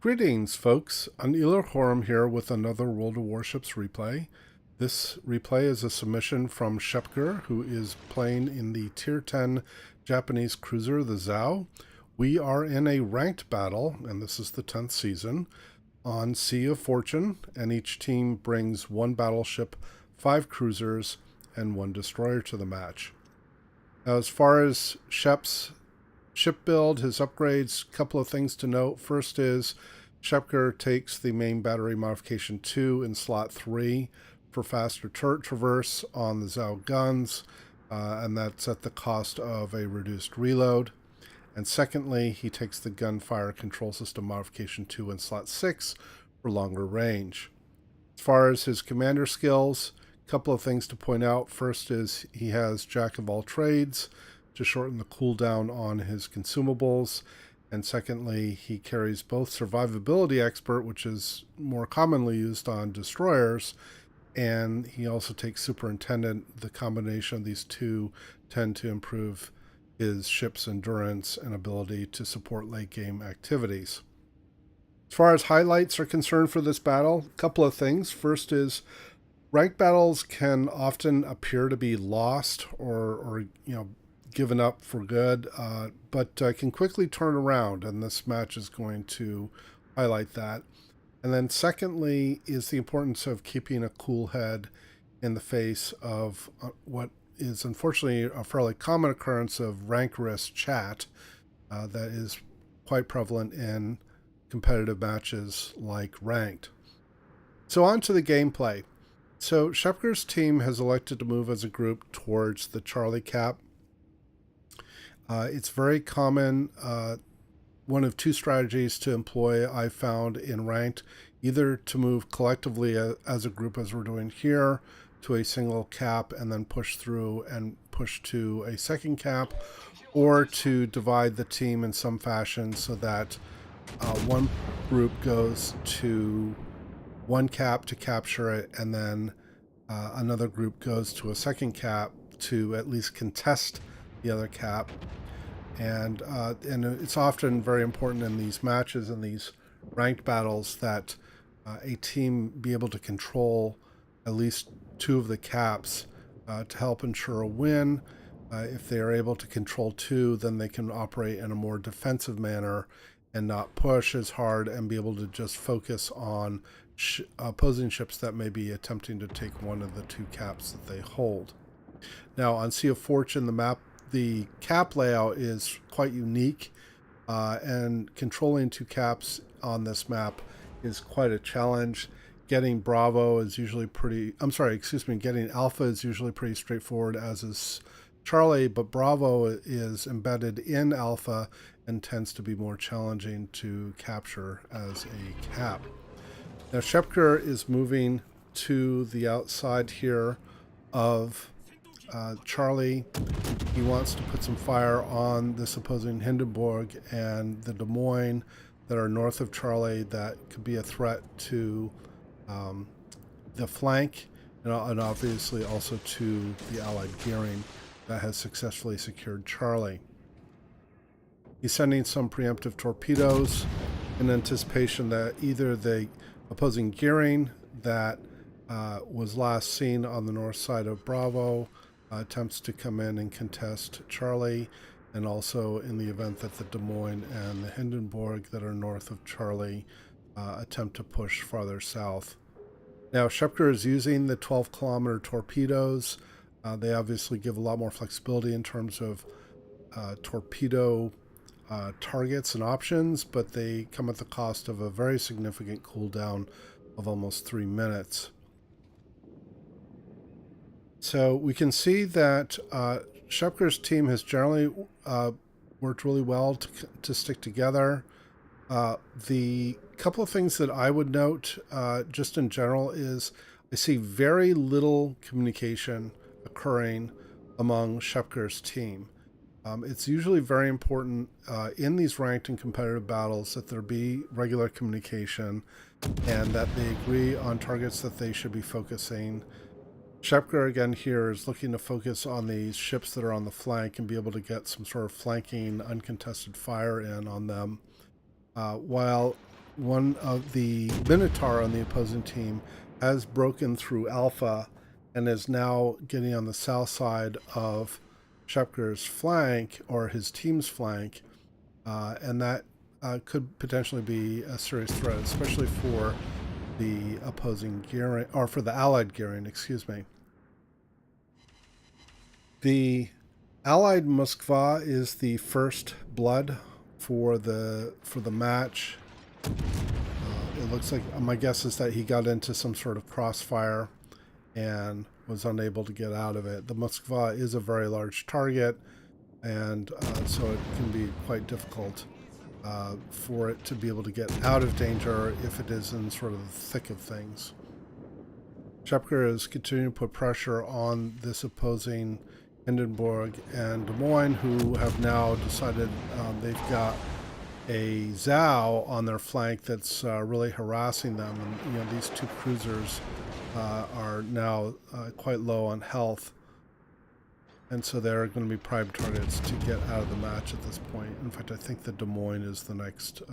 Greetings, folks. Anila Horum here with another World of Warships replay. This replay is a submission from Schepker, who is playing in the Tier 10 Japanese cruiser, the Zhao. We are in a ranked battle, and this is the 10th season, on Sea of Fortune, and each team brings one battleship, 5 cruisers, and 1 destroyer to the match. Now, as far as Shep's ship build, his upgrades, a couple of things to note. First is Schepker takes the main battery modification 2 in slot 3 for faster turret traverse on the Zhao guns, and that's at the cost of a reduced reload. And secondly, he takes the gunfire control system modification 2 in slot 6 for longer range. As far as his commander skills, a couple of things to point out. First is he has Jack of all trades to shorten the cooldown on his consumables. And secondly, he carries both Survivability Expert, which is more commonly used on destroyers, and he also takes Superintendent. The combination of these two tend to improve his ship's endurance and ability to support late game activities. As far as highlights are concerned for this battle, a couple of things. First is ranked battles can often appear to be lost or given up for good, but can quickly turn around, and this match is going to highlight that. And then secondly is the importance of keeping a cool head in the face of what is unfortunately a fairly common occurrence of rancorous chat that is quite prevalent in competitive matches like ranked. So on to the gameplay. So Schepker's team has elected to move as a group towards the Charlie cap. It's very common, one of two strategies to employ I found in ranked, either to move collectively as a group as we're doing here to a single cap and then push through and push to a second cap, or to divide the team in some fashion so that one group goes to one cap to capture it, and then another group goes to a second cap to at least contest the other cap. And it's often very important in these matches and these ranked battles that a team be able to control at least 2 of the caps to help ensure a win. If they are able to control 2, then they can operate in a more defensive manner and not push as hard, and be able to just focus on opposing ships that may be attempting to take one of the 2 caps that they hold. Now on Sea of Fortune, the cap layout is quite unique, and controlling 2 caps on this map is quite a challenge. Getting Alpha is usually pretty straightforward, as is Charlie, but Bravo is embedded in Alpha and tends to be more challenging to capture as a cap. Now Schepker is moving to the outside here of Charlie. He wants to put some fire on this opposing Hindenburg and the Des Moines that are north of Charlie that could be a threat to the flank, and obviously also to the Allied gearing that has successfully secured Charlie. He's sending some preemptive torpedoes in anticipation that either the opposing gearing that was last seen on the north side of Bravo attempts to come in and contest Charlie, and also in the event that the Des Moines and the Hindenburg that are north of Charlie attempt to push farther south. Now Schepker is using the 12-kilometer torpedoes. They obviously give a lot more flexibility in terms of torpedo targets and options, but they come at the cost of a very significant cooldown of almost 3 minutes. So we can see that Schepker's team has generally worked really well to stick together. The couple of things that I would note just in general is I see very little communication occurring among Schepker's team. It's usually very important in these ranked and competitive battles that there be regular communication and that they agree on targets that they should be focusing Schepker again here is looking to focus on these ships that are on the flank and be able to get some sort of flanking uncontested fire in on them. While one of the Minotaur on the opposing team has broken through Alpha and is now getting on the south side of Schepker's flank, or his team's flank, and that could potentially be a serious threat, especially for the opposing gearing, or for the allied gearing, excuse me. The allied Moskva is the first blood for the match. It looks like, my guess is that he got into some sort of crossfire and was unable to get out of it. The Moskva is a very large target, and so it can be quite difficult for it to be able to get out of danger if it is in sort of the thick of things. Schepker is continuing to put pressure on this opposing Hindenburg and Des Moines, who have now decided they've got a Zhao on their flank that's really harassing them. And, you know, these two cruisers are now quite low on health. And so they're going to be prime targets to get out of the match at this point. In fact, I think the Des Moines is the next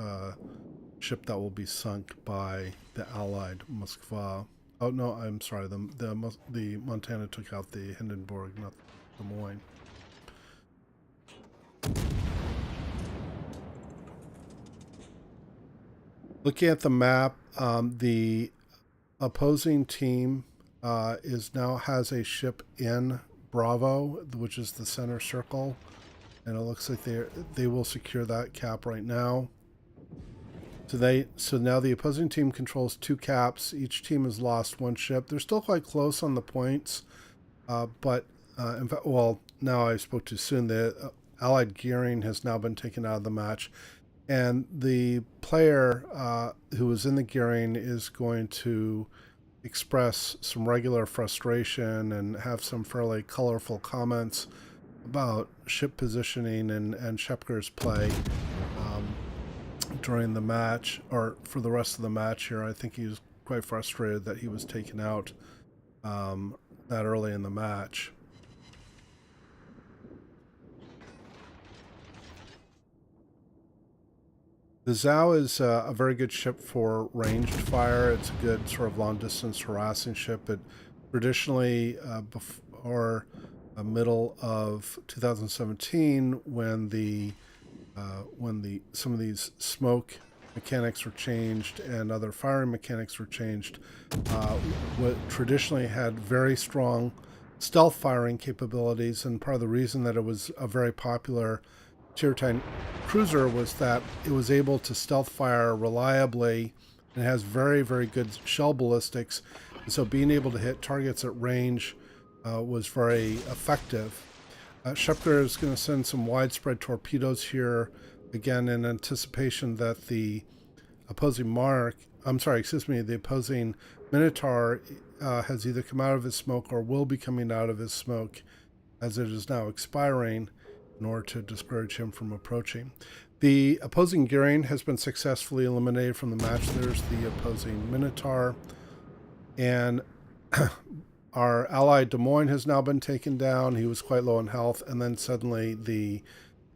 ship that will be sunk by the Allied Moskva. Oh, no, I'm sorry. The Montana took out the Hindenburg, not Des Moines. Looking at the map, the opposing team has a ship in Bravo, which is the center circle, and it looks like they will secure that cap right now. So now the opposing team controls 2 caps. Each team has lost 1 ship. They're still quite close on the points, but in fact, well, now I spoke too soon. The Allied gearing has now been taken out of the match, and the player who was in the gearing is going to express some regular frustration and have some fairly colorful comments about ship positioning and Schepker's play during the match, or for the rest of the match here. I think he was quite frustrated that he was taken out that early in the match. The Zhao is a very good ship for ranged fire. It's a good sort of long-distance harassing ship. It traditionally, before middle of 2017, when some of these smoke mechanics were changed and other firing mechanics were changed, what traditionally had very strong stealth firing capabilities, and part of the reason that it was a very popular Tier 10 cruiser was that it was able to stealth fire reliably and has very, very good shell ballistics. And so being able to hit targets at range was very effective. Schepker is going to send some widespread torpedoes here, again in anticipation that the opposing the opposing Minotaur has either come out of his smoke or will be coming out of his smoke, as it is now expiring, in order to discourage him from approaching. The opposing gearing has been successfully eliminated from the match. There's the opposing Minotaur. And our ally Des Moines has now been taken down. He was quite low in health. And then suddenly the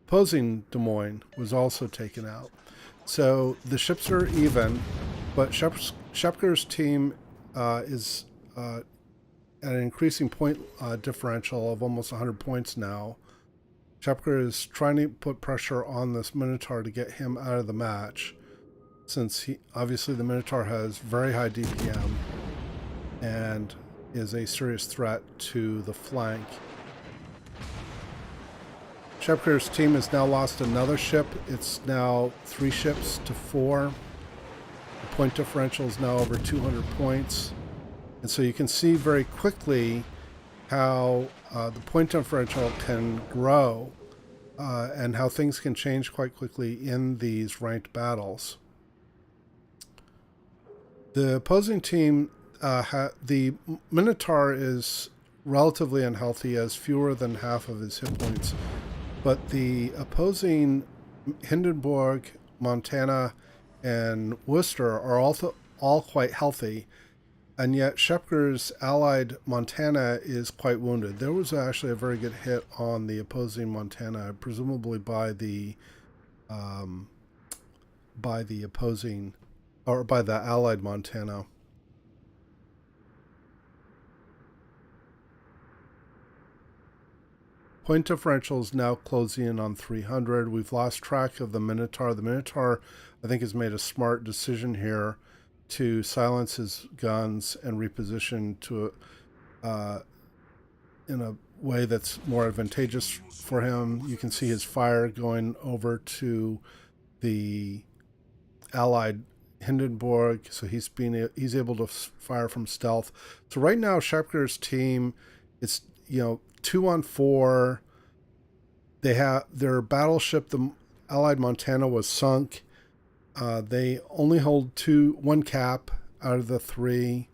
opposing Des Moines was also taken out. So the ships are even, but Schepker's team is at an increasing point differential of almost 100 points now. Schepker is trying to put pressure on this Minotaur to get him out of the match, since obviously the Minotaur has very high DPM and is a serious threat to the flank. Schepker's team has now lost another ship. It's now 3 ships to 4. The point differential is now over 200 points. And so you can see very quickly how the point differential can grow and how things can change quite quickly in these ranked battles. The opposing team, the Minotaur is relatively unhealthy, as fewer than half of his hit points, but the opposing Hindenburg, Montana, and Worcester are also all quite healthy. And yet Schepker's allied Montana is quite wounded. There was actually a very good hit on the opposing Montana, presumably by the opposing, or by the allied Montana. Point differential is now closing in on 300. We've lost track of the Minotaur. The Minotaur, I think, has made a smart decision here to silence his guns and reposition to in a way that's more advantageous for him. You can see his fire going over to the allied Hindenburg, so he's able to fire from stealth. So right now, Schepker's team, it's 2-on-4. They have their battleship, the allied Montana, was sunk. They only hold one cap out of the 3,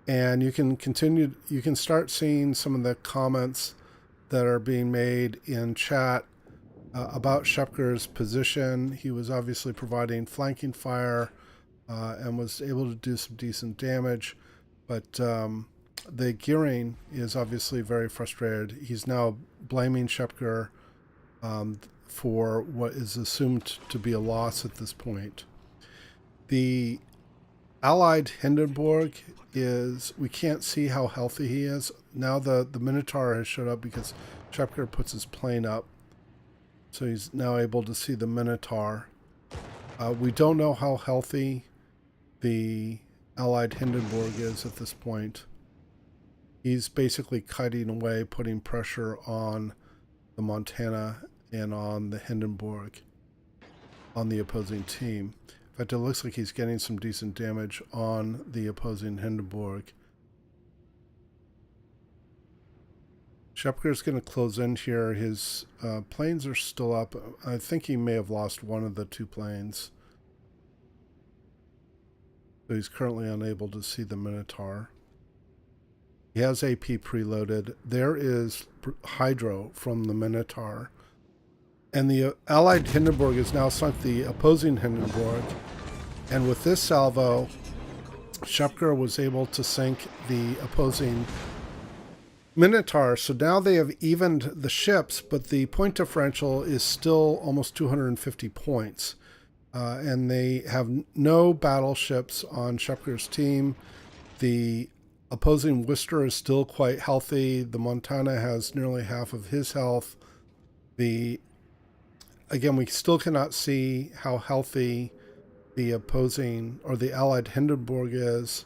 and you can start seeing some of the comments that are being made in chat about Schepker's position. He was obviously providing flanking fire and was able to do some decent damage, but the gearing is obviously very frustrated. He's now blaming Schepker for what is assumed to be a loss at this point. The allied Hindenburg we can't see how healthy he is. Now the Minotaur has showed up because Schepker puts his plane up. So he's now able to see the Minotaur. We don't know how healthy the allied Hindenburg is at this point. He's basically kiting away, putting pressure on the Montana and on the Hindenburg on the opposing team. In fact, it looks like he's getting some decent damage on the opposing Hindenburg. Schepker's going to close in here. His planes are still up. I think he may have lost one of the 2 planes. So he's currently unable to see the Minotaur. He has AP preloaded. There is hydro from the Minotaur. And the allied Hindenburg has now sunk the opposing Hindenburg. And with this salvo, Schepker was able to sink the opposing Minotaur. So now they have evened the ships, but the point differential is still almost 250 points. And they have no battleships on Schepker's team. The opposing Worcester is still quite healthy. The Montana has nearly half of his health. Again, we still cannot see how healthy the opposing or the allied Hindenburg is.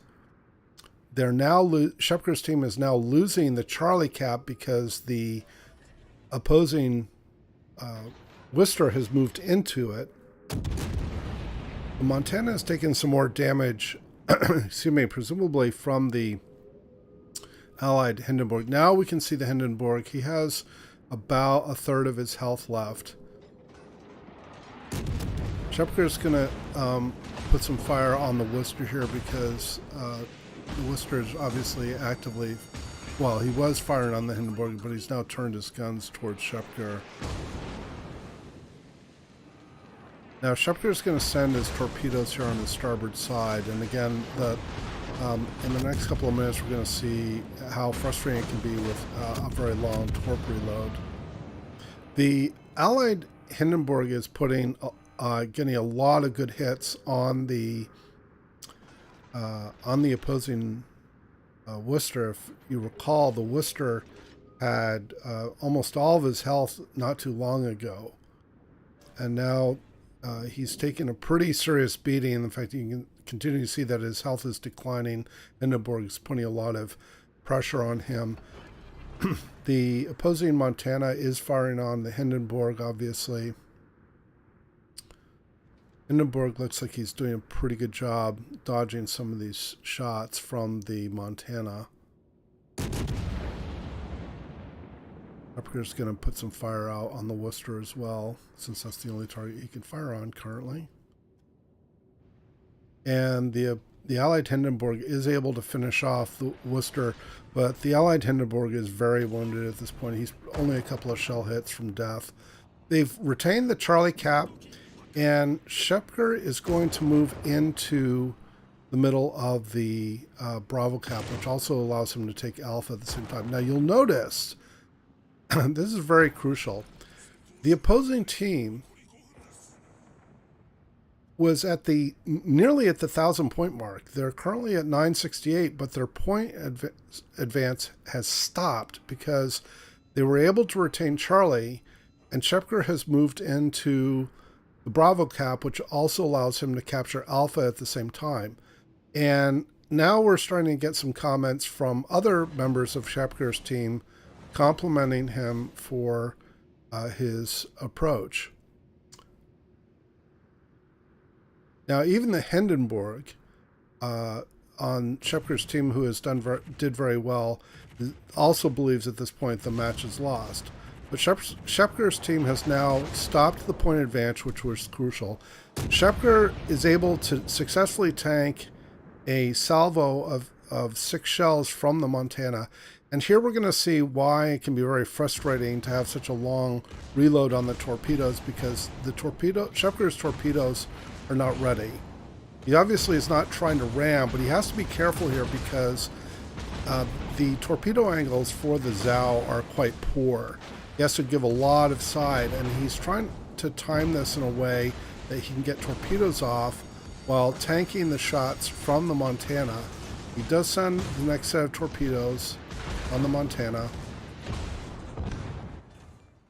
They're now Schepker's team is now losing the Charlie cap because the opposing Worcester has moved into it. The Montana has taken some more damage, excuse me, presumably from the allied Hindenburg. Now we can see the Hindenburg. He has about a third of his health left. Schepker's going to put some fire on the Worcester here because the Worcester is obviously actively, well, he was firing on the Hindenburg, but he's now turned his guns towards Schepker. Now Schepker's going to send his torpedoes here on the starboard side, and again, in the next couple of minutes, we're going to see how frustrating it can be with a very long torp reload. The allied Hindenburg is getting a lot of good hits on the opposing Worcester. If you recall, the Worcester had almost all of his health not too long ago, and now he's taken a pretty serious beating. In fact, you can continue to see that his health is declining. Hindenburg is putting a lot of pressure on him. The opposing Montana is firing on the Hindenburg, obviously. Hindenburg looks like he's doing a pretty good job dodging some of these shots from the Montana. Schepker's going to put some fire out on the Worcester as well, since that's the only target he can fire on currently. And the allied Hindenburg is able to finish off the Worcester, but the allied Hindenburg is very wounded at this point. He's only a couple of shell hits from death. They've retained the Charlie cap, and Schepker is going to move into the middle of the Bravo cap, which also allows him to take Alpha at the same time. Now you'll notice, this is very crucial, the opposing team was at nearly at the 1,000 point mark. They're currently at 968, but their point advance has stopped because they were able to retain Charlie, and Schepker has moved into the Bravo cap, which also allows him to capture Alpha at the same time. And now we're starting to get some comments from other members of Schepker's team complimenting him for his approach. Now, even the Hindenburg on Schepker's team, who has did very well, also believes at this point the match is lost. But Schepker's team has now stopped the point advance, which was crucial. Schepker is able to successfully tank a salvo of 6 shells from the Montana. And here we're going to see why it can be very frustrating to have such a long reload on the torpedoes, because Schepker's torpedoes are not ready. He obviously is not trying to ram, but he has to be careful here because the torpedo angles for the Zhao are quite poor. He has to give a lot of side, and he's trying to time this in a way that he can get torpedoes off while tanking the shots from the Montana. He does send the next set of torpedoes on the Montana,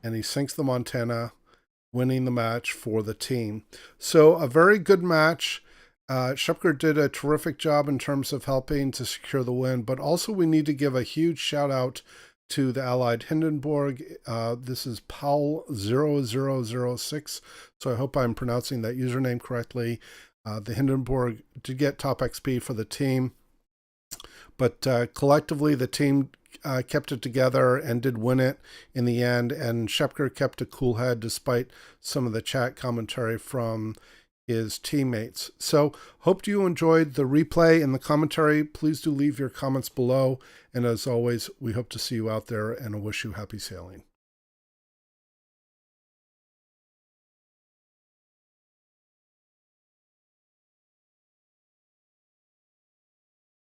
and he sinks the Montana, winning the match for the team. So a very good match. Schepker did a terrific job in terms of helping to secure the win, but also we need to give a huge shout out to the allied Hindenburg. This is Paul0006, so I hope I'm pronouncing that username correctly. The Hindenburg did get top XP for the team, but collectively the team kept it together and did win it in the end, and Schepker kept a cool head despite some of the chat commentary from his teammates. So hope you enjoyed the replay and the commentary. Please do leave your comments below, and as always, we hope to see you out there, and I wish you happy sailing.